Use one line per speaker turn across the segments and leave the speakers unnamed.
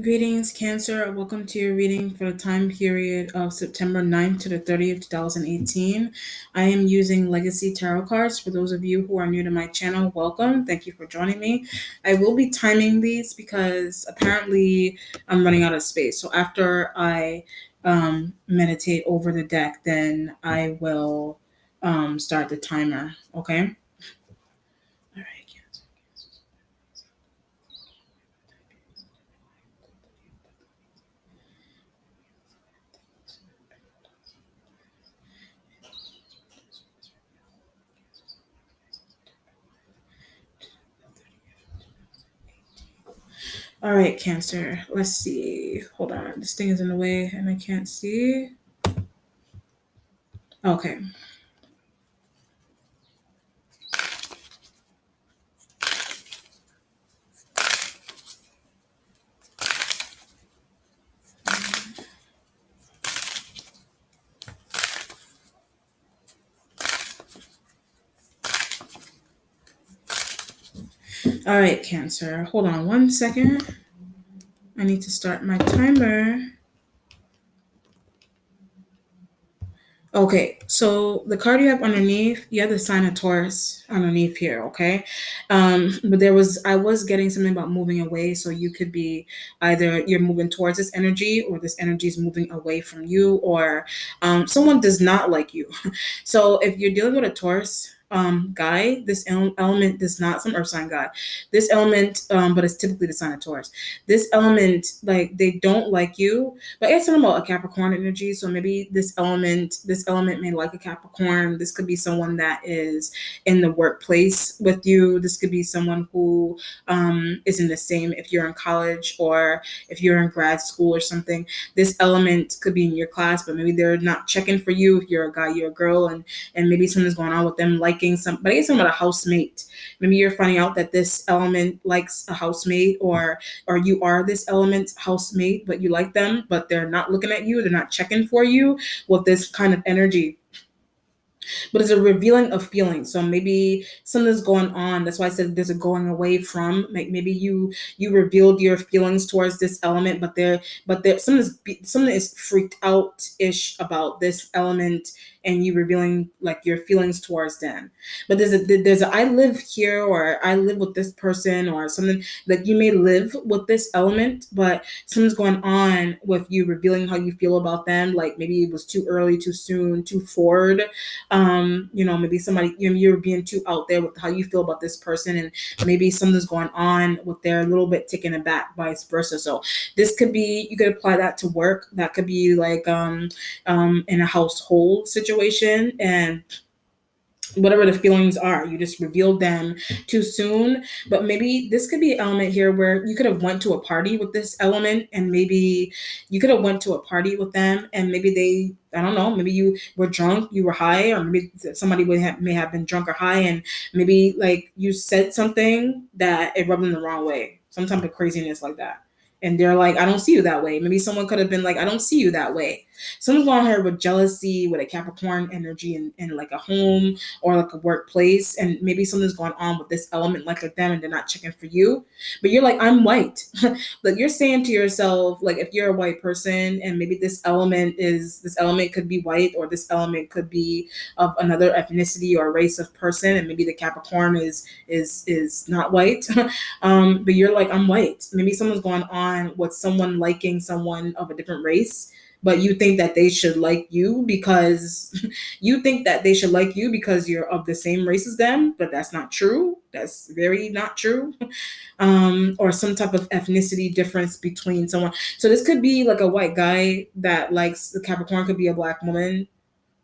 Greetings, Cancer. Welcome to your reading for the time period of September 9th to the 30th, 2018. I am using Legacy Tarot cards. For those of you who are new to my channel, welcome. Thank you for joining me. I will be timing these because apparently I'm running out of space. So after I meditate over the deck, then I will start the timer. Okay? All right, Cancer. All right, Cancer. Let's see. Hold on. This thing is in the way and I can't see. Okay. All right, Cancer. Hold on 1 second. I need to start my timer. Okay, so the card you have underneath, you have the sign of Taurus underneath here, okay? But I was getting something about moving away, so you could be either you're moving towards this energy or this energy is moving away from you, or someone does not like you. So if you're dealing with a Taurus guy, this element does not, some earth sign guy, this element, but it's typically the sign of Taurus. This element, like, they don't like you, but it's something about a Capricorn energy. So maybe this element may like a Capricorn. This could be someone that is in the workplace with you. This could be someone who is in the same, if you're in college or if you're in grad school or something. This element could be in your class, but maybe they're not checking for you. If you're a guy, you're a girl, and maybe something's going on with them liking some. But I guess something about a housemate. Maybe you're finding out that this element likes a housemate, or you are this element's housemate, but you like them, but they're not looking at you, they're not checking for you with this kind of energy. But it's a revealing of feelings. So maybe something's going on. That's why I said there's a going away from. Like maybe you revealed your feelings towards this element, but there something is freaked out ish about this element, and you revealing like your feelings towards them. But there's a I live here, or I live with this person, or something. Like you may live with this element, but something's going on with you revealing how you feel about them. Like maybe it was too early, too soon, too forward. Maybe somebody, you're being too out there with how you feel about this person, and maybe something's going on with their a little bit taken aback, vice versa. So this could be, you could apply that to work. That could be like in a household situation, and whatever the feelings are, you just revealed them too soon. But maybe this could be an element here where you could have went to a party with this element, and maybe you could have went to a party with them, and maybe I don't know, maybe you were drunk, you were high, or maybe somebody may have been drunk or high, and maybe like you said something that it rubbed them the wrong way, some type of craziness like that, and they're like, I don't see you that way. Maybe someone could have been like, I don't see you that way. Someone's going here with jealousy, with a Capricorn energy, in like a home or like a workplace, and maybe something's going on with this element, like with them, and they're not checking for you. But you're like, I'm white. Like you're saying to yourself, like if you're a white person, and maybe this element could be white, or this element could be of another ethnicity or race of person, and maybe the Capricorn is not white. But you're like, I'm white. Maybe someone's going on with someone liking someone of a different race, but you think that they should like you because you're of the same race as them, but that's not true. That's very not true. Or some type of ethnicity difference between someone. So this could be like a white guy that likes the Capricorn, could be a black woman,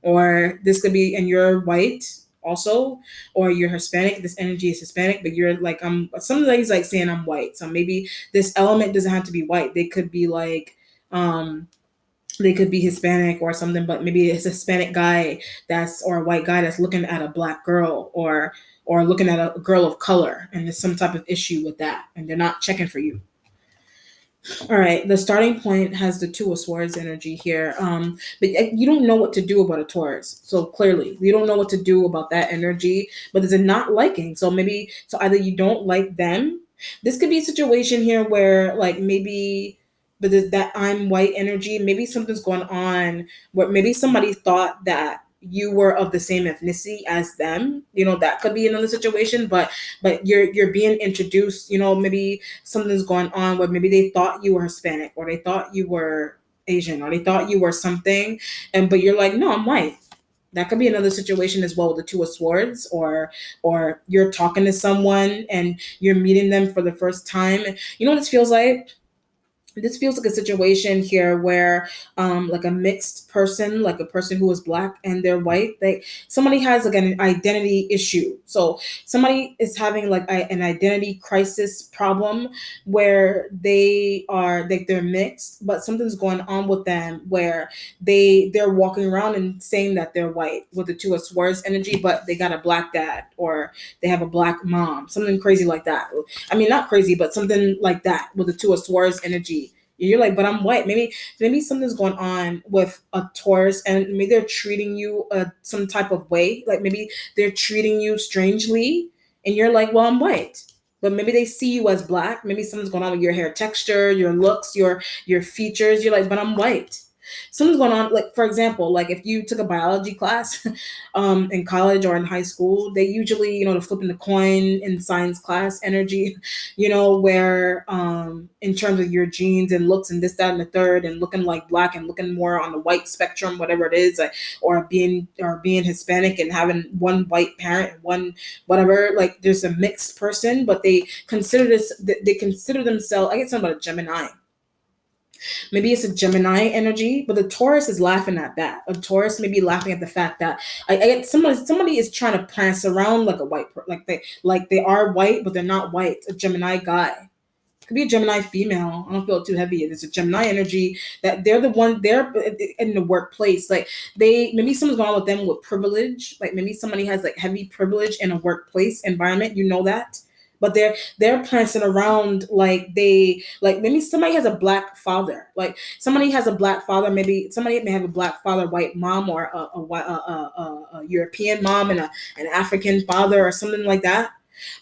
or this could be, and you're white also, or you're Hispanic. This energy is Hispanic, but you're like, some ladies like saying I'm white. So maybe this element doesn't have to be white. They could be like, they could be Hispanic or something, but maybe it's a Hispanic guy or a white guy that's looking at a black girl, or looking at a girl of color, and there's some type of issue with that, and they're not checking for you. All right, the starting point has the Two of Swords energy here, but you don't know what to do about a Taurus. So clearly, you don't know what to do about that energy. But there's a not liking. So either you don't like them. This could be a situation here where, like, maybe but that I'm white energy, maybe something's going on where maybe somebody thought that you were of the same ethnicity as them. That could be another situation, but you're being introduced. Maybe something's going on where maybe they thought you were Hispanic, or they thought you were Asian, or they thought you were something, and but you're like, no, I'm white. That could be another situation as well with the Two of Swords, or you're talking to someone and you're meeting them for the first time. You know what this feels like? This feels like a situation here where like a mixed person, like a person who is black and they're white, somebody has like an identity issue. So somebody is having like an identity crisis problem where they're mixed, but something's going on with them where they're walking around and saying that they're white with the Two of Swords energy, but they got a black dad, or they have a black mom, something crazy like that. I mean, not crazy, but something like that with the Two of Swords energy. You're like, but I'm white. Maybe something's going on with a Taurus, and maybe they're treating you some type of way. Like maybe they're treating you strangely, and you're like, well, I'm white. But maybe they see you as black. Maybe something's going on with your hair texture, your looks, your features. You're like, but I'm white. Something's going on. Like for example, like if you took a biology class, in college or in high school, they usually, the flipping the coin in science class energy, where in terms of your genes and looks and this, that, and the third, and looking like black and looking more on the white spectrum, whatever it is, like, or being Hispanic and having one white parent, one whatever, like there's a mixed person, but they consider themselves. I get something about a Gemini. Maybe it's a Gemini energy, but the Taurus is laughing at that. A Taurus may be laughing at the fact that I get somebody is trying to prance around like a like they are white, but they're not white. A Gemini guy. Could be a Gemini female. I don't feel too heavy. It's a Gemini energy that they're in the workplace. Like maybe someone's going on with them with privilege. Like maybe somebody has like heavy privilege in a workplace environment. You know that. But they're prancing around like maybe somebody has a black father. Like somebody has a black father. Maybe somebody may have a black father, white mom, or a European mom and an African father, or something like that.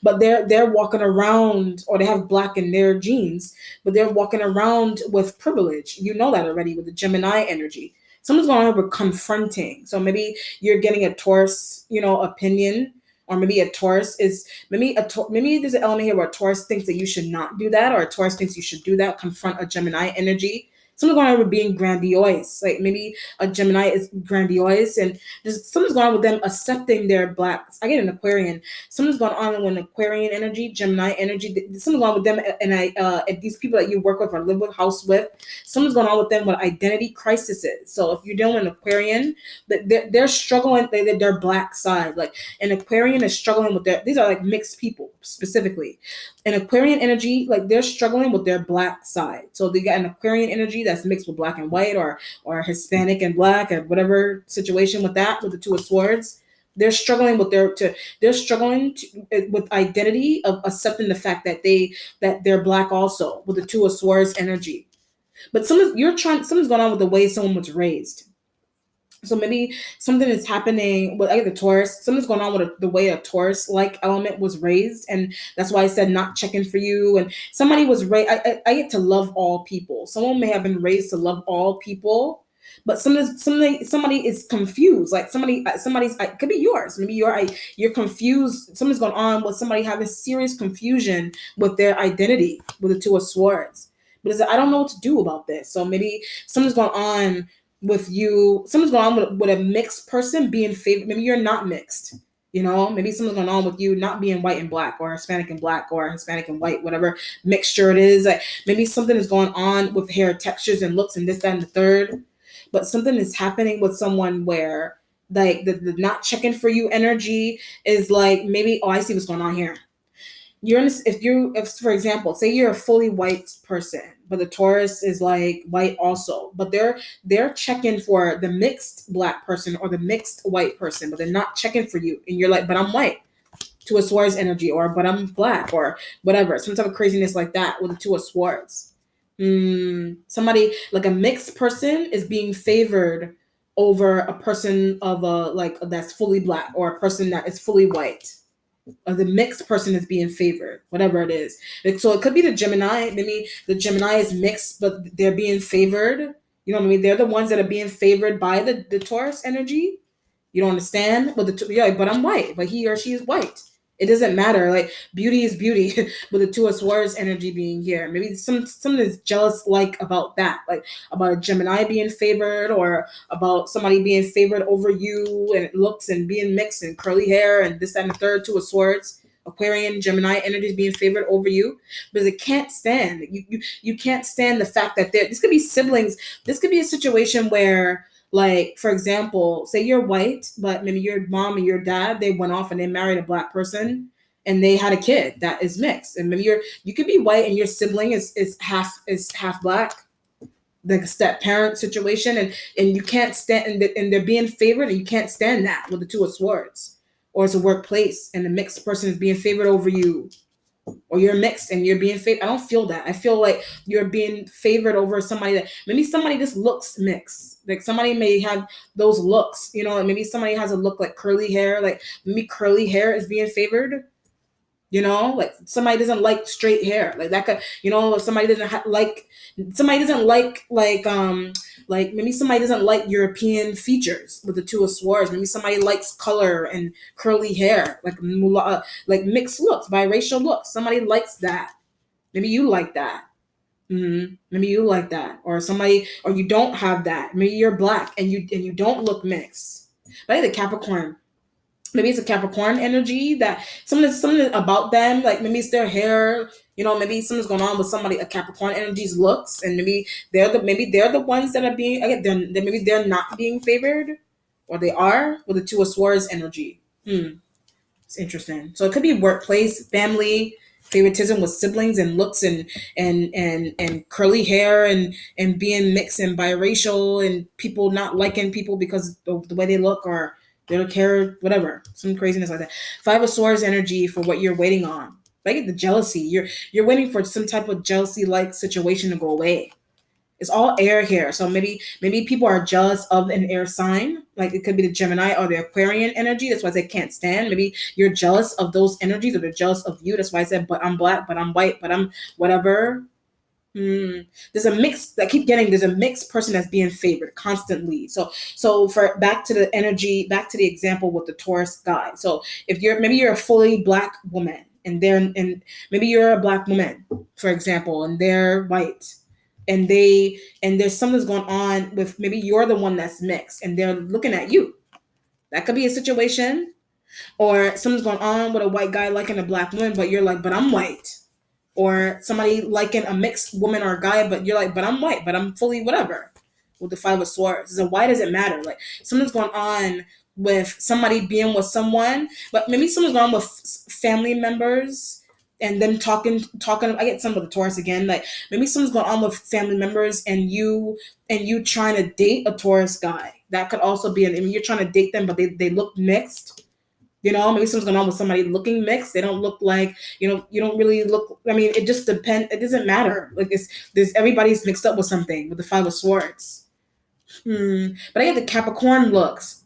But they're walking around, or they have black in their genes, but they're walking around with privilege. You know that already with the Gemini energy. Someone's going on with confronting. So maybe you're getting a Taurus, opinion, or maybe a Taurus is maybe there's an element here where a Taurus thinks that you should not do that, or a Taurus thinks you should do that. Confront a Gemini energy. Something's going on with being grandiose. Like maybe a Gemini is grandiose, and something's going on with them accepting their black. I get an Aquarian. Something's going on with an Aquarian energy, Gemini energy. Something's going on with them, and these people that you work with or live with, house with. Something's going on with them with identity crises. So if you're dealing with an Aquarian, they're struggling. Their black side, like an Aquarian is struggling with these are like mixed people specifically. An Aquarian energy, like they're struggling with their black side. So they got an Aquarian energy that's mixed with black and white, or Hispanic and black, and whatever situation with that, with the Two of Swords. They're struggling with with identity of accepting the fact that they're black also, with the Two of Swords energy. But something's going on with the way someone was raised. So maybe something is happening with the Taurus. Something's going on with the way a Taurus-like element was raised, and that's why I said not checking for you. And somebody was raised. I get to love all people. Someone may have been raised to love all people, but somebody is confused. Like somebody's it could be yours. Maybe you're confused. Something's going on with somebody having serious confusion with their identity with the Two of Swords. But I don't know what to do about this. So maybe something's going on with you. Something's going on with a mixed person being favored. Maybe you're not mixed. Maybe something's going on with you not being white and black, or Hispanic and black, or Hispanic and white, whatever mixture it is. Like maybe something is going on with hair textures and looks and this, that, and the third. But something is happening with someone where like the not checking for you energy is like, maybe, oh, I see what's going on here. If for example, say you're a fully white person, but the Taurus is like white also, but they're checking for the mixed black person or the mixed white person, but they're not checking for you, and you're like, but I'm white, Two of Swords energy, or but I'm black, or whatever, some type of craziness like that with the Two of Swords. Somebody like a mixed person is being favored over a person of a like that's fully black, or a person that is fully white. or the mixed person is being favored, whatever it is. Like, so it could be the Gemini. Maybe the Gemini is mixed, but they're being favored. You know what I mean? They're the ones that are being favored by the Taurus energy. You don't understand? But you're like, but I'm white. But he or she is white. It doesn't matter. Like beauty is beauty. With the Two of Swords energy being here, maybe something is jealous like about that, like about a Gemini being favored, or about somebody being favored over you, and looks and being mixed and curly hair and this and the third. Two of Swords, Aquarian, Gemini energies being favored over you, because it can't stand. You can't stand the fact that this could be siblings. This could be a situation where, like, for example, say you're white, but maybe your mom and your dad, they went off and they married a black person and they had a kid that is mixed. And maybe you could be white and your sibling is half black, like a step parent situation, and you can't stand, and they're being favored, and you can't stand that with the Two of Swords. Or it's a workplace and the mixed person is being favored over you, or you're mixed and you're being favored. I don't feel that. I feel like you're being favored over somebody that maybe somebody just looks mixed. Like somebody may have those looks, maybe somebody has a look like curly hair, like maybe curly hair is being favored. Like somebody doesn't like straight hair, like that could, somebody doesn't somebody doesn't like maybe somebody doesn't like European features with the Two of Swords. Maybe somebody likes color and curly hair, like mixed looks, biracial looks. Somebody likes that. Maybe you like that. Maybe you like that, or you don't have that. Maybe you're black and you don't look mixed. But I think the Capricorn, maybe it's a Capricorn energy that something about them, like maybe it's their hair, maybe something's going on with somebody, a Capricorn energy's looks, and maybe they're the ones that are being, again, maybe they're not being favored, or they are with the Two of Swords energy. It's interesting. So it could be workplace, family, favoritism with siblings, and looks, and curly hair, and being mixed and biracial, and people not liking people because of the way they look, or they don't care, whatever, some craziness like that. Five of Swords energy for what you're waiting on. Like the jealousy, you're waiting for some type of jealousy like situation to go away. It's all air here, so maybe people are jealous of an air sign. Like it could be the Gemini or the Aquarian energy. That's why they can't stand. Maybe you're jealous of those energies, or they're jealous of you. That's why I said, but I'm black, but I'm white, but I'm whatever. There's a mix. I keep getting, there's a mixed person that's being favored constantly. So for back to the energy, back to the example with the Taurus guy. So if you're a fully black woman, and maybe you're a black woman, for example, and they're white, and there's something's going on with, maybe you're the one that's mixed and they're looking at you. That could be a situation. Or something's going on with a white guy liking a black woman, but you're like, but I'm white. Or somebody liking a mixed woman or guy, but you're like, but I'm white, but I'm fully whatever. With the Five of Swords, so why does it matter? Like something's going on with somebody being with someone, but maybe something's going on with family members and them talking. I get some of the Taurus again. Like maybe something's going on with family members, and you trying to date a Taurus guy. That could also be you're trying to date them, but they look mixed. Maybe something's going on with somebody looking mixed. They don't look like, you don't really look. I mean, it just depends. It doesn't matter. Like there's everybody's mixed up with something with the Five of Swords. But I get the Capricorn looks.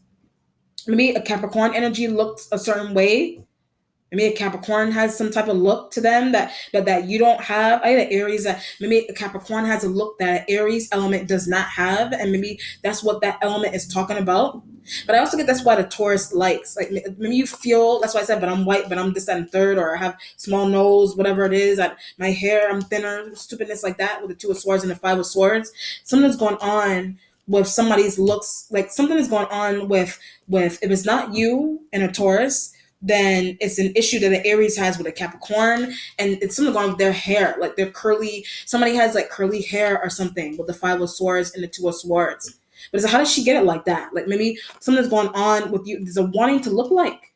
Maybe a Capricorn energy looks a certain way. Maybe a Capricorn has some type of look to them that you don't have. I get Aries that maybe a Capricorn has a look that Aries element does not have, and maybe that's what that element is talking about. But I also get that's why the Taurus likes. Like maybe you feel, that's why I said, but I'm white, but I'm this and third, or I have small nose, whatever it is. My hair, I'm thinner, stupidness like that with the Two of Swords and the Five of Swords. Something's going on with somebody's looks. Like something is going on with if it's not you and a Taurus, then it's an issue that the Aries has with a Capricorn, and it's something going on with their hair, like they're curly. Somebody has like curly hair or something with the Five of Swords and the Two of Swords. But it's like, how does she get it like that? Like maybe something's going on with you. There's a wanting to look like,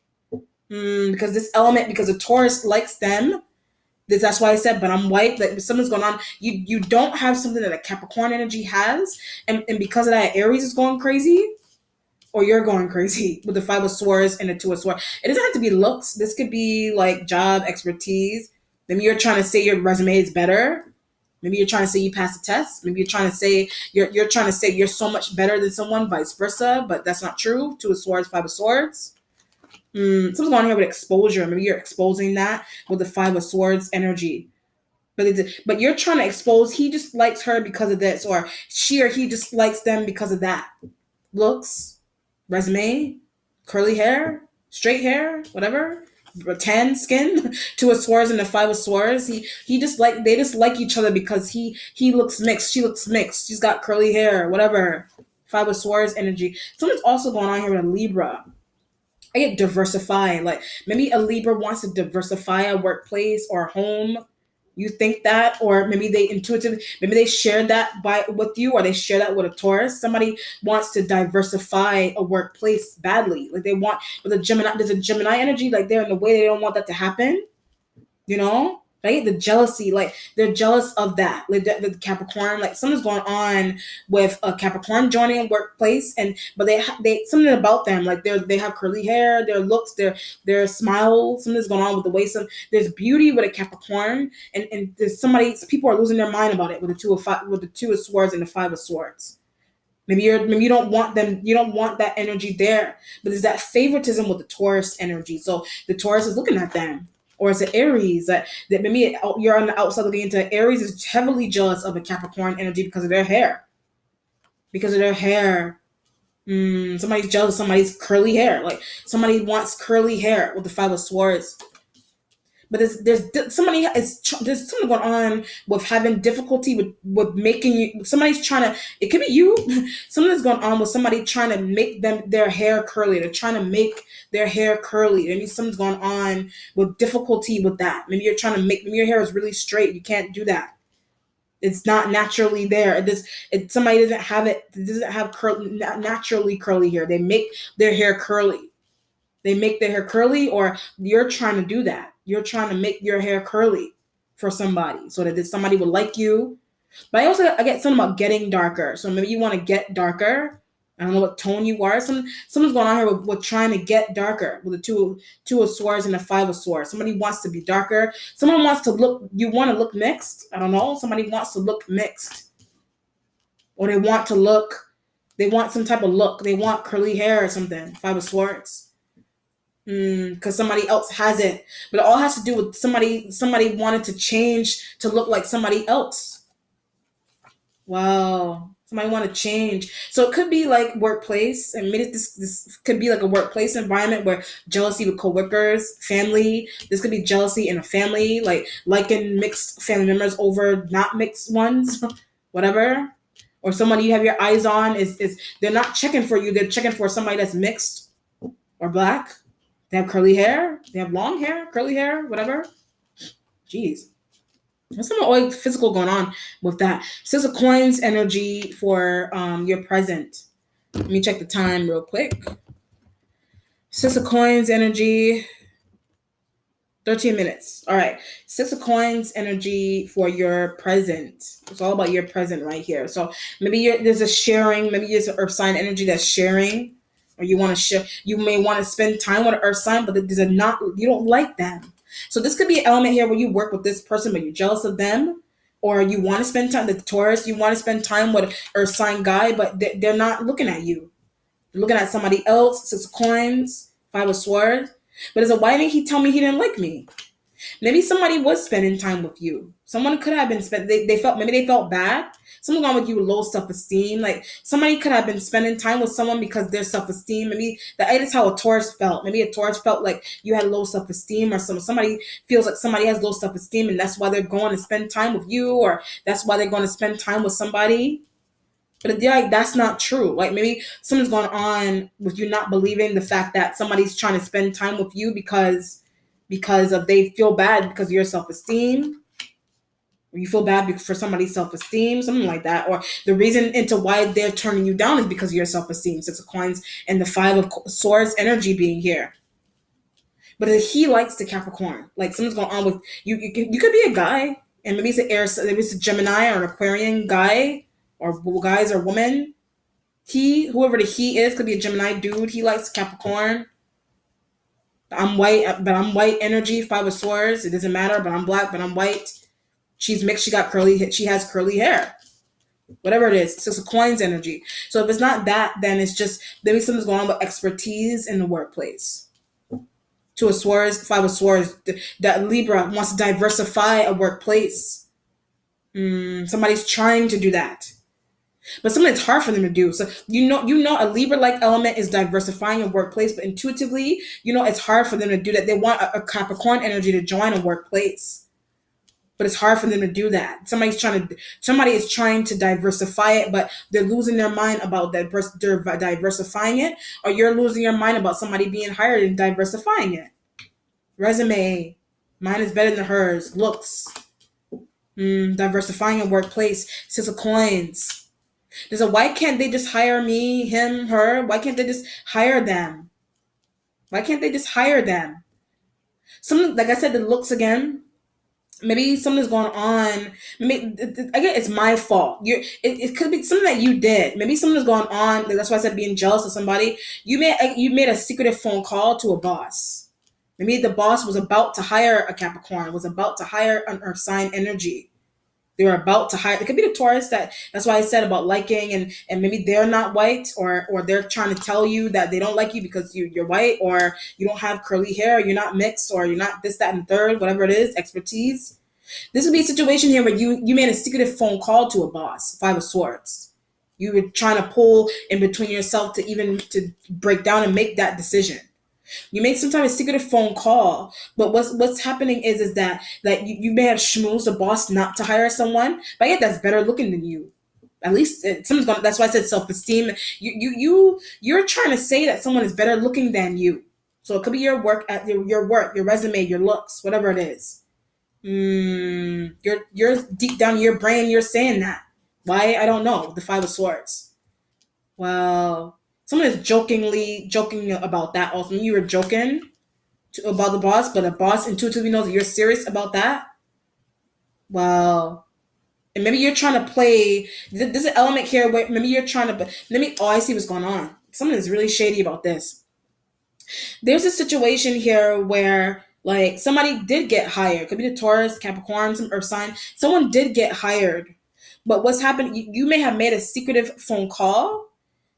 because this element, because the Taurus likes them. That's why I said, but I'm white. Like something's going on. You don't have something that a Capricorn energy has, and because of that, Aries is going crazy. Or you're going crazy with the Five of Swords and the Two of Swords. It doesn't have to be looks. This could be like job expertise. Maybe you're trying to say your resume is better. Maybe you're trying to say you passed the test. Maybe you're trying to say you're trying to say you're so much better than someone, vice versa. But that's not true. Two of Swords, Five of Swords. Something's going on here with exposure. Maybe you're exposing that with the Five of Swords energy. But you're trying to expose he just likes her because of this, or she or he just likes them because of that. Looks, resume, curly hair, straight hair, whatever, tan skin, Two of Swords and the Five of Swords. He just like they just like each other because he looks mixed, she looks mixed, she's got curly hair, whatever. Five of Swords energy. Something's also going on here with a Libra. I get diversify. Like maybe a Libra wants to diversify a workplace or home. You think that, or maybe they intuitively, maybe they share that by with you, or they share that with a Taurus. Somebody wants to diversify a workplace badly. Like they want with a Gemini. There's a Gemini energy. Like they're in the way they don't want that to happen, you know, right? The jealousy, like they're jealous of that. Like the Capricorn, like something's going on with a Capricorn joining a workplace, and but they something about them, like they have curly hair, their looks, their smile. Something's going on with the way there's beauty with a Capricorn, and there's people are losing their mind about it with the Two of Swords and the Five of Swords. Maybe you don't want them, you don't want that energy there. But there's that favoritism with the Taurus energy. So the Taurus is looking at them. Or it's an Aries that maybe you're on the outside looking into. Aries is heavily jealous of a Capricorn energy because of their hair. Because of their hair. Somebody's jealous of somebody's curly hair. Like somebody wants curly hair with the Five of Swords. But there's something going on with having difficulty with making you. Somebody's trying to. It could be you. Something's going on with somebody trying to make their hair curly. They're trying to make their hair curly. Maybe something's going on with difficulty with that. Maybe you're trying to maybe your hair is really straight. You can't do that. It's not naturally there. Somebody doesn't have it. Doesn't have naturally curly hair. They make their hair curly. They make their hair curly, or you're trying to do that. You're trying to make your hair curly for somebody so that somebody will like you. But I get something about getting darker. So maybe you want to get darker. I don't know what tone you are. Someone's going on here with trying to get darker with the two of Swords and the Five of Swords. Somebody wants to be darker. Someone wants to look. You want to look mixed. I don't know. Somebody wants to look mixed, or they want to look. They want some type of look. They want curly hair or something. Five of Swords. Because somebody else has it, but it all has to do with somebody wanted to change to look like somebody else. Wow, somebody want to change. So it could be like workplace, and maybe this could be like a workplace environment where jealousy with coworkers, family. This could be jealousy in a family, like liking mixed family members over not mixed ones, whatever. Or somebody you have your eyes on is they're not checking for you, they're checking for somebody that's mixed or black. They have curly hair. They have long hair, curly hair, whatever. Jeez. There's some like physical going on with that. Six of Coins energy for your present. Let me check the time real quick. Six of Coins energy. 13 minutes. All right. Six of Coins energy for your present. It's all about your present right here. So maybe there's a sharing. Maybe there's an earth sign energy that's sharing. Or you want to share, you may want to spend time with an earth sign, but you don't like them. So this could be an element here where you work with this person, but you're jealous of them, or you want to spend time, the Taurus, you want to spend time with earth sign guy, but they're not looking at you. They're looking at somebody else. Six of Coins, Five of Swords. But as a why didn't he tell me he didn't like me? Maybe somebody was spending time with you. Someone could have been they felt bad. Something wrong with you with low self-esteem. Like somebody could have been spending time with someone because their self-esteem. Maybe that is how a Taurus felt. Maybe a Taurus felt like you had low self-esteem, or somebody feels like somebody has low self-esteem, and that's why they're going to spend time with you, or that's why they're going to spend time with somebody. But like that's not true. Like maybe something's going on with you not believing the fact that somebody's trying to spend time with you because of they feel bad because of your self-esteem, or you feel bad for somebody's self-esteem, something like that. Or the reason into why they're turning you down is because of your self-esteem. Six of Coins and the Five of Swords energy being here. But he likes the Capricorn. Like something's going on with you. You could be a guy, and maybe maybe it's a Gemini or an Aquarian guy, or guys or woman. Whoever the he is, could be a Gemini dude. He likes Capricorn. I'm white energy, Five of Swords. It doesn't matter, but I'm black, but I'm white. She's mixed, she has curly hair. Whatever it is, Six of Coins energy. So if it's not that, then it's just maybe something's going on with expertise in the workplace. Two of Swords, Five of Swords. That Libra wants to diversify a workplace. Somebody's trying to do that, but something that's hard for them to do. So a Libra like element is diversifying a workplace, but intuitively, it's hard for them to do that. They want a Capricorn energy to join a workplace, but it's hard for them to do that. Somebody is trying to diversify it, but they're losing their mind about that. They're diversifying it, or you're losing your mind about somebody being hired and diversifying it. Resume, mine is better than hers. Looks, diversifying a workplace. Six of Coins. Why can't they just hire me, him, her? Why can't they just hire them? Why can't they just hire them? Something like I said, the looks again. Maybe something's going on. Maybe again, it's my fault. It could be something that you did. Maybe something's going on. That's why I said being jealous of somebody. You made a secretive phone call to a boss. Maybe the boss was about to hire a Capricorn. Was about to hire an Earth sign energy. They were about to hire. It could be the Taurus that's why I said about liking, and maybe they're not white, or they're trying to tell you that they don't like you because you're white, or you don't have curly hair, or you're not mixed, or you're not this, that, and third, whatever it is, expertise. This would be a situation here where you made a secretive phone call to a boss, Five of Swords. You were trying to pull in between yourself to break down and make that decision. You made some type of secretive phone call, but what's happening is that you may have schmoozed a boss not to hire someone, but yet that's better looking than you. At least someone's gonna. That's why I said self-esteem. You're trying to say that someone is better looking than you. So it could be your work, your resume, your looks, whatever it is. You're deep down in your brain. You're saying that. Why? I don't know. The Five of Swords. Well, someone is joking about that. Also, you were joking about the boss, but the boss intuitively knows that you're serious about that. Well, and maybe you're trying to play. There's an element here where maybe you're trying to. Oh, I see what's going on. Something is really shady about this. There's a situation here where like somebody did get hired. Could be the Taurus, Capricorn, some Earth sign. Someone did get hired, but what's happened? You may have made a secretive phone call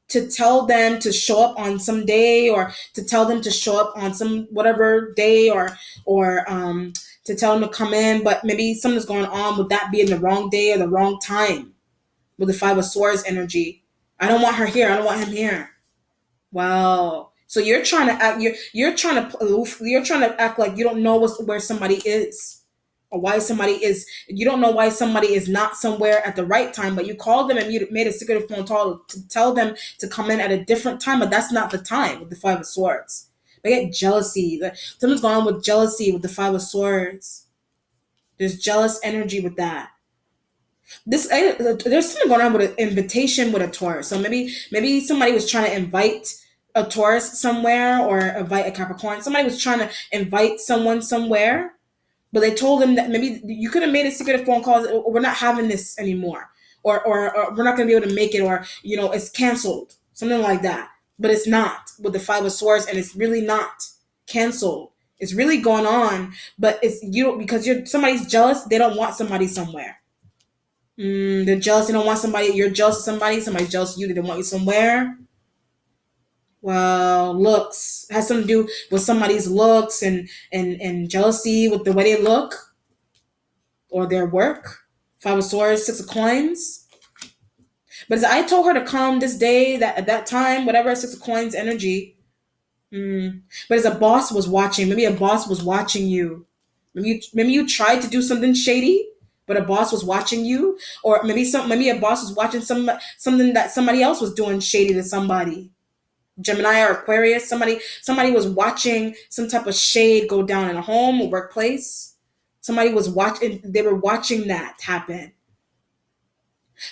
to tell them to show up on some day, or to tell them to show up on some whatever day, or to tell them to come in, but maybe something's going on with that being the wrong day or the wrong time with the Five of Swords energy. I don't want her here. I don't want him here. Wow. So you're trying to act. You're trying to aloof. You're trying to act like you don't know where somebody is, or why somebody is. You don't know why somebody is not somewhere at the right time. But you called them and you made a secretive phone call to tell them to come in at a different time. But that's not the time with the Five of Swords. They get jealousy. Something's going on with jealousy with the Five of Swords. There's jealous energy with that. There's something going on with an invitation with a Taurus. So maybe somebody was trying to invite a Taurus somewhere, or invite a Capricorn. Somebody was trying to invite someone somewhere, but they told them that maybe you could have made a secretive phone call. We're not having this anymore, or we're not going to be able to make it, or it's canceled, something like that. But it's not with the Five of Swords, and it's really not canceled. It's really going on, but it's because somebody's jealous. They don't want somebody somewhere. They're jealous. They don't want somebody. You're jealous of somebody. Somebody's jealous of you. They don't want you somewhere. Well, looks has something to do with somebody's looks, and jealousy with the way they look or their work. Five of Swords, Six of Coins. But as I told her to come this day, that at that time, whatever, Six of Coins energy. But as a boss was watching, maybe a boss was watching you. Maybe you tried to do something shady, but a boss was watching you, or maybe a boss was watching something that somebody else was doing shady to somebody. Gemini or Aquarius, somebody was watching some type of shade go down in a home or workplace. Somebody was watching. They were watching that happen.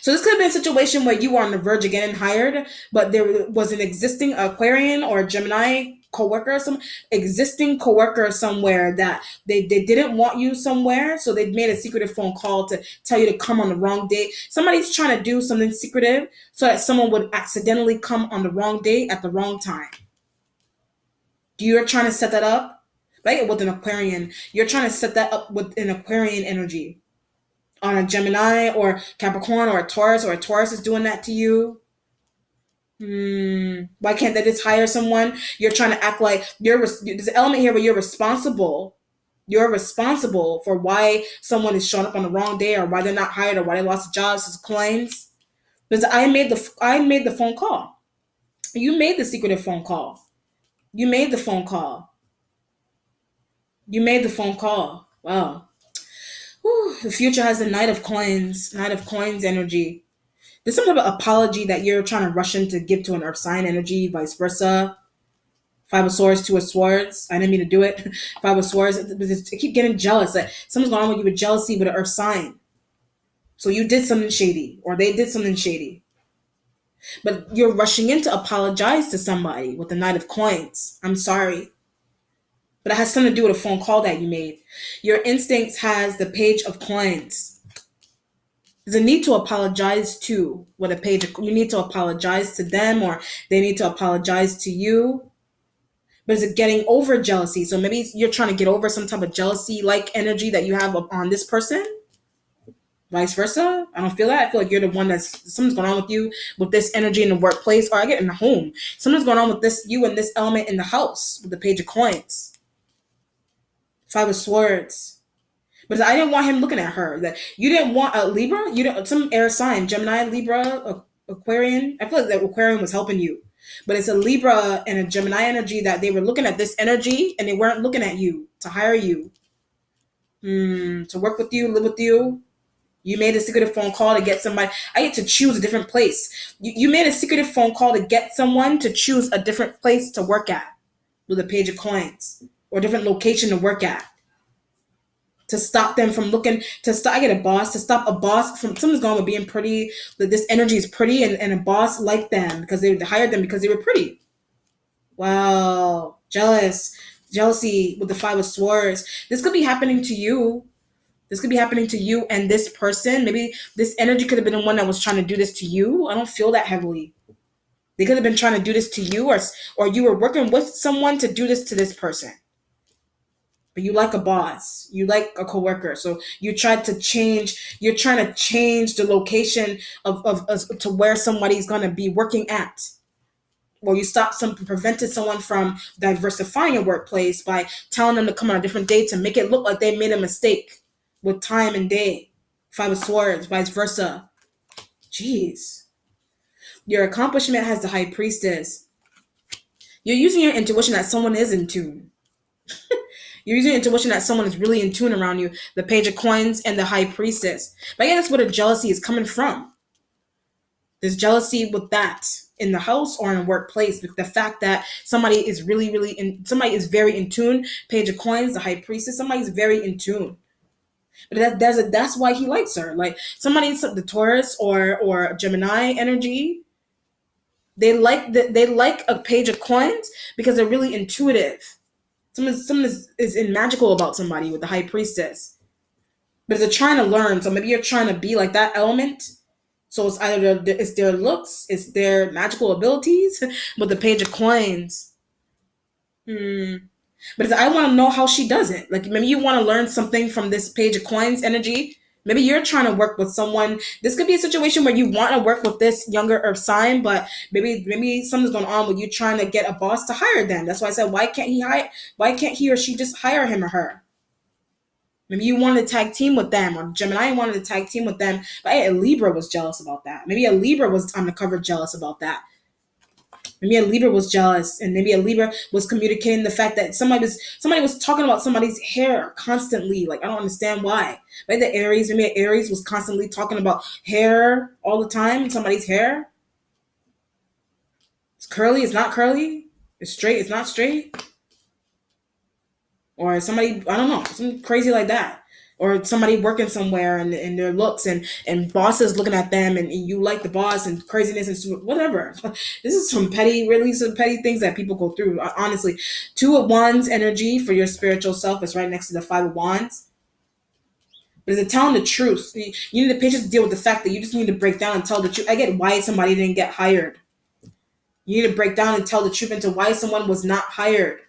So this could have been a situation where you were on the verge of getting hired, but there was an existing Aquarian or Gemini coworker, some existing coworker somewhere that they didn't want you somewhere, so they made a secretive phone call to tell you to come on the wrong day. Somebody's trying to do something secretive so that someone would accidentally come on the wrong day at the wrong time. You're trying to set that up, right? With an Aquarian, you're trying to set that up with an Aquarian energy. On a Gemini or Capricorn or a Taurus is doing that to you. Why can't they just hire someone? You're trying to act like there's an element here where you're responsible. You're responsible for why someone is showing up on the wrong day, or why they're not hired, or why they lost jobs as claims. Because I made the phone call. You made the secretive phone call. You made the phone call. You made the phone call. Wow. Whew. The future has the Knight of Coins energy. There's some type of apology that you're trying to rush in to give to an Earth sign energy, vice versa. Five of Swords, Two of Swords. I didn't mean to do it. Five of Swords. I keep getting jealous. Like something's going on with you with jealousy with an Earth sign. So you did something shady, or they did something shady. But you're rushing in to apologize to somebody with the Knight of Coins. I'm sorry. But it has something to do with a phone call that you made. Your instincts has the Page of Coins. There's a need to apologize to with a page. You need to apologize to them, or they need to apologize to you. But is it getting over jealousy? So maybe you're trying to get over some type of jealousy like energy that you have on this person. Vice versa. I don't feel that. I feel like you're the one that's something's going on with you with this energy in the workplace, or I get in the home. Something's going on with this you and this element in the house with the Page of Coins. Five of Swords. But I didn't want him looking at her. That you didn't want a Libra. You don't some air sign, Gemini, Libra, Aquarian. I feel like that Aquarian was helping you, but it's a Libra and a Gemini energy that they were looking at this energy and they weren't looking at you to hire you, to work with you, live with you. You made a secretive phone call to get somebody. I get to choose a different place. You made a secretive phone call to get someone to choose a different place to work at with a Page of Coins, or a different location to work at, to stop them from looking to stop. I get a boss to stop a boss from something's going with being pretty. That this energy is pretty, and a boss liked them because they hired them because they were pretty. Wow, jealousy with the Five of Swords. This could be happening to you. This could be happening to you and this person. Maybe this energy could have been the one that was trying to do this to you. I don't feel that heavily. They could have been trying to do this to you, or you were working with someone to do this to this person. But you like a boss, you like a coworker, so you're trying to change the location of to where somebody's going to be working at. Or you prevented someone from diversifying a workplace by telling them to come on a different day to make it look like they made a mistake with time and day. Five of Swords, vice versa. Jeez. Your accomplishment has the High Priestess. You're using your intuition that someone is in tune. You're using intuition that someone is really in tune around you. The Page of Coins and the High Priestess. But yeah, that's where the jealousy is coming from. There's jealousy with that in the house or in a workplace. With the fact that somebody is somebody is very in tune. Page of Coins, the High Priestess. Somebody's very in tune. But that's why he likes her. Like somebody, the Taurus or Gemini energy. They like a Page of Coins because they're really intuitive. Something is magical about somebody with the High Priestess. But they're trying to learn. So maybe you're trying to be like that element. So it's either it's their looks, it's their magical abilities, with the Page of Coins. But I want to know how she does it. Like maybe you want to learn something from this Page of Coins energy. Maybe you're trying to work with someone. This could be a situation where you want to work with this younger Earth sign, but maybe something's going on with you trying to get a boss to hire them. That's why I said, why can't he or she just hire him or her? Maybe you wanted to tag team with them, or Gemini wanted to tag team with them, but a Libra was jealous about that. Maybe a Libra was on the cover jealous about that. Maybe a Libra was jealous, and maybe a Libra was communicating the fact that somebody was talking about somebody's hair constantly. Like I don't understand why. Maybe the Aries, maybe Aries was constantly talking about hair all the time. Somebody's hair. It's curly. It's not curly. It's straight. It's not straight. Or somebody, I don't know, something crazy like that. Or somebody working somewhere and their looks and bosses looking at them and you like the boss and craziness and whatever. This is really some petty things that people go through. Honestly, Two of Wands energy for your spiritual self is right next to the Five of Wands. But it's telling the truth. You need the patience to deal with the fact that you just need to break down and tell the truth. I get why somebody didn't get hired. You need to break down and tell the truth into why someone was not hired.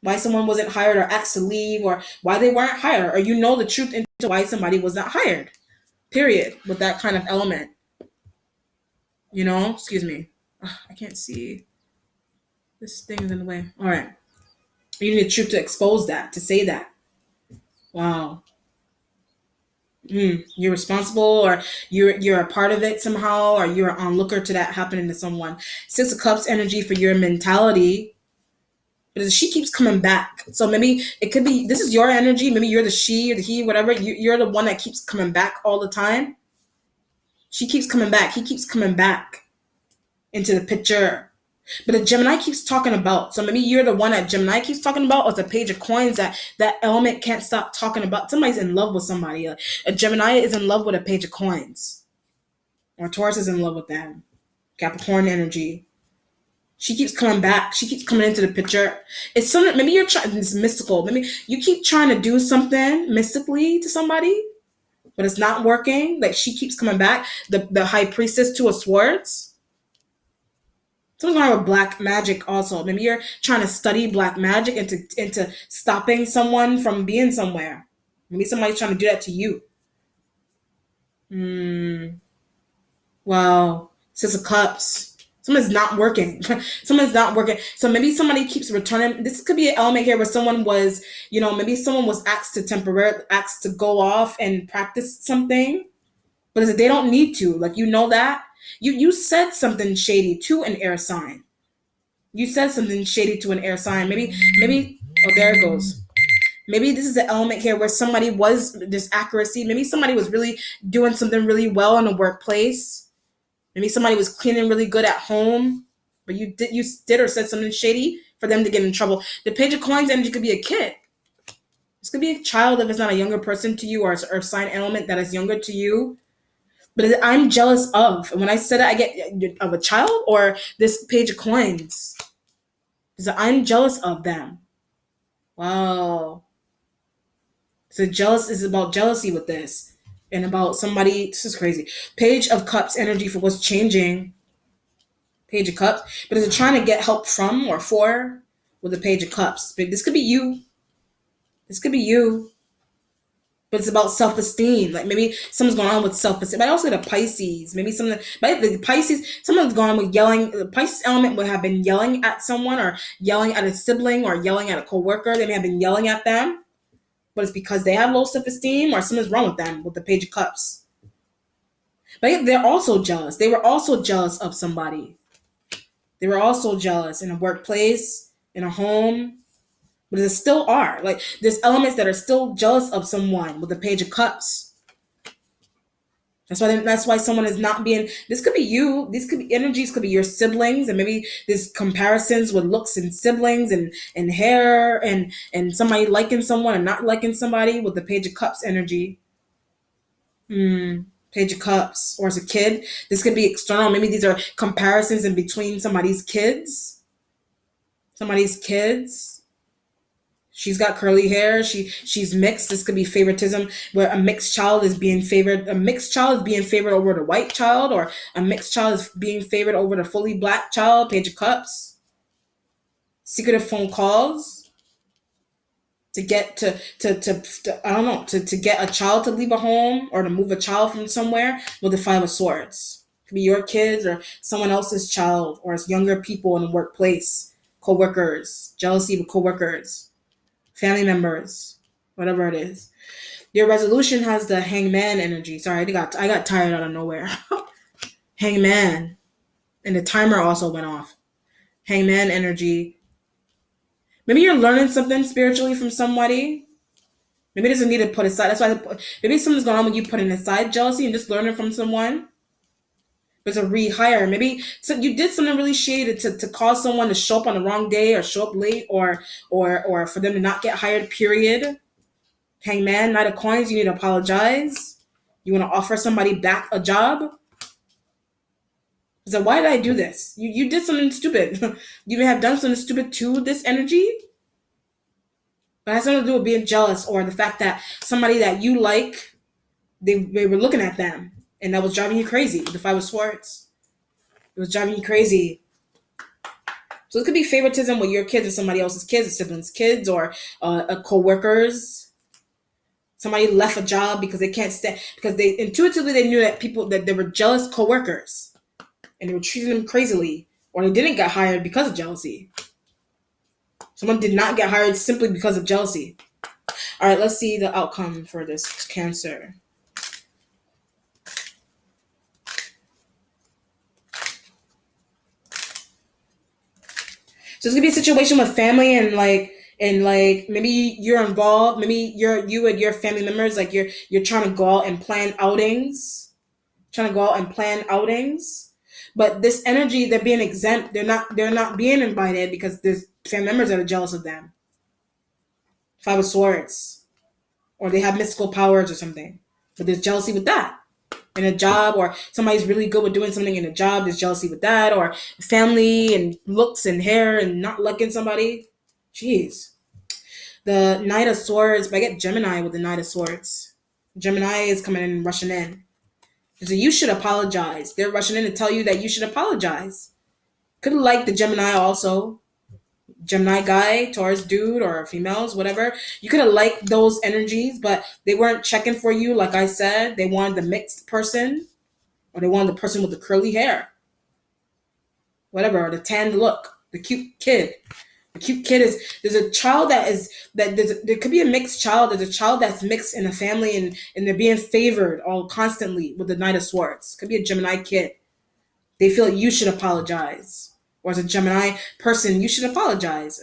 Why someone wasn't hired or asked to leave, or why they weren't hired, or you know the truth into why somebody was not hired. Period. With that kind of element. Excuse me. Ugh, I can't see. This thing is in the way. All right. You need a truth to expose that, to say that. Wow. You're responsible, or you're a part of it somehow, or you're an onlooker to that happening to someone. Six of Cups energy for your mentality, but she keeps coming back. So maybe it could be this is your energy. Maybe you're the she or the he, whatever. You're the one that keeps coming back all the time. She keeps coming back. He keeps coming back into the picture. But the Gemini keeps talking about. So maybe you're the one that Gemini keeps talking about, or the Page of Coins that element can't stop talking about. Somebody's in love with somebody. A Gemini is in love with a Page of Coins, or Taurus is in love with them. Capricorn energy. She keeps coming back. She keeps coming into the picture. It's something. Maybe you're trying. It's mystical. Maybe you keep trying to do something mystically to somebody, but it's not working. Like she keeps coming back. The High Priestess, Two of Swords. Something's going on with black magic also. Maybe you're trying to study black magic into stopping someone from being somewhere. Maybe somebody's trying to do that to you. Hmm. Wow. Six of Cups. Someone's not working. Someone's not working. So maybe somebody keeps returning. This could be an element here where someone was, maybe someone was asked to go off and practice something, but they don't need to. Like that. You said something shady to an air sign. You said something shady to an air sign. Maybe oh, there it goes. Maybe this is the element here where somebody was this accuracy. Maybe somebody was really doing something really well in the workplace. Maybe somebody was cleaning really good at home, but you did or said something shady for them to get in trouble. The Page of Coins energy could be a kid. This could be a child if it's not a younger person to you, or sign element that is younger to you. But I'm jealous of. And when I said it, I get of a child or this Page of Coins. Because I'm jealous of them. Wow. So jealous is about jealousy with this. And about somebody. This is crazy. Page of Cups energy for what's changing. Page of Cups. But is it trying to get help from or for with the Page of Cups? But this could be you. This could be you. But it's about self-esteem. Like maybe something's going on with self-esteem. But also the Pisces. Maybe something. But the Pisces, someone's going on with yelling. The Pisces element would have been yelling at someone, or yelling at a sibling, or yelling at a coworker. They may have been yelling at them, but it's because they have low self-esteem, or something's wrong with them with the Page of Cups. But they're also jealous. They were also jealous of somebody. They were also jealous in a workplace, in a home. But they still are. Like there's elements that are still jealous of someone with the Page of Cups. That's why someone is not being. This could be you. These could be energies. Could be your siblings, and maybe there's comparisons with looks and siblings and hair and somebody liking someone and not liking somebody with the Page of Cups energy. Page of Cups, or as a kid, this could be external. Maybe these are comparisons in between somebody's kids. Somebody's kids. She's got curly hair. She's mixed. This could be favoritism, where a mixed child is being favored. A mixed child is being favored over the white child, or a mixed child is being favored over the fully black child. Page of Cups. Secretive phone calls to get to I don't know, to get a child to leave a home, or to move a child from somewhere with the Five of Swords. It could be your kids or someone else's child, or it's younger people in the workplace, co-workers, jealousy with co-workers, family members, whatever it is. Your resolution has the Hangman energy. Sorry, I got tired out of nowhere. Hangman, and the timer also went off. Hangman energy. Maybe you're learning something spiritually from somebody. Maybe it doesn't need to put aside. That's why maybe something's going on with you putting aside jealousy and just learning from someone. But it's a rehire. Maybe so you did something really shady to cause someone to show up on the wrong day, or show up late, or for them to not get hired. Period. Hangman, Knight of Coins. You need to apologize. You want to offer somebody back a job. So why did I do this? You did something stupid. You may have done something stupid to this energy. But it has something to do with being jealous, or the fact that somebody that you like, they were looking at them, and that was driving you crazy. The Five of Swords. It was driving you crazy. So it could be favoritism with your kids or somebody else's kids, or siblings' kids, or co-workers. Somebody left a job because they can't stand, because they intuitively they knew that they were jealous co-workers. and they were treating them crazily, or they didn't get hired because of jealousy. Someone did not get hired simply because of jealousy. All right, let's see the outcome for this Cancer. So it's gonna be a situation with family and maybe you're involved, maybe you and your family members, like you're trying to go out and plan outings, trying to go out and plan outings. But this energy, they're being exempt. They're not being invited because there's family members that are jealous of them. Five of Swords, or they have mystical powers or something. But there's jealousy with that. In a job, or somebody's really good with doing something in a job, there's jealousy with that, or family and looks and hair and not liking somebody. Jeez. The Knight of Swords, but I get Gemini with the Knight of Swords. Gemini is coming in and rushing in. So you should apologize. They're rushing in to tell you that you should apologize. Could have liked the Gemini also. Gemini guy, Taurus dude, or females, whatever. You could have liked those energies, but they weren't checking for you. Like I said, they wanted the mixed person, or they wanted the person with the curly hair, whatever, or the tanned look, the cute kid. The cute kid is, there's a child there could be a mixed child. There's a child that's mixed in a family, and they're being favored all constantly with the Knight of Swords. Could be a Gemini kid. They feel like you should apologize. Or as a Gemini person, you should apologize.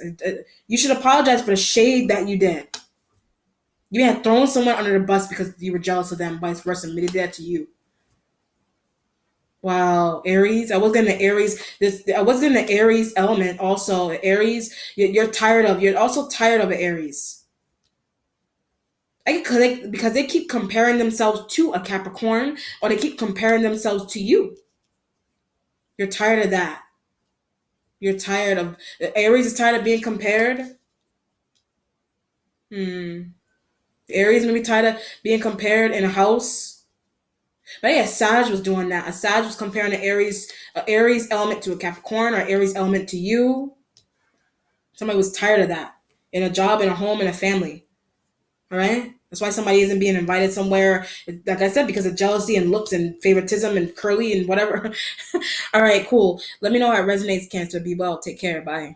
You should apologize for the shade that you did. You had thrown someone under the bus because you were jealous of them, vice versa. Maybe they did that to you. Wow, Aries. I was getting the Aries. I was getting the Aries element also. Aries, you're tired of. You're also tired of Aries. I can connect because they keep comparing themselves to a Capricorn, or they keep comparing themselves to you. You're tired of that. You're tired of Aries is tired of being compared. Hmm. Aries maybe tired of being compared in a house. But yeah, Sag was doing that. A Sag was comparing a Aries element to a Capricorn, or Aries element to you. Somebody was tired of that in a job, in a home, in a family. All right. That's why somebody isn't being invited somewhere. Like I said, because of jealousy and looks and favoritism and curly and whatever. All right, cool. Let me know how it resonates, Cancer. Be well. Take care. Bye.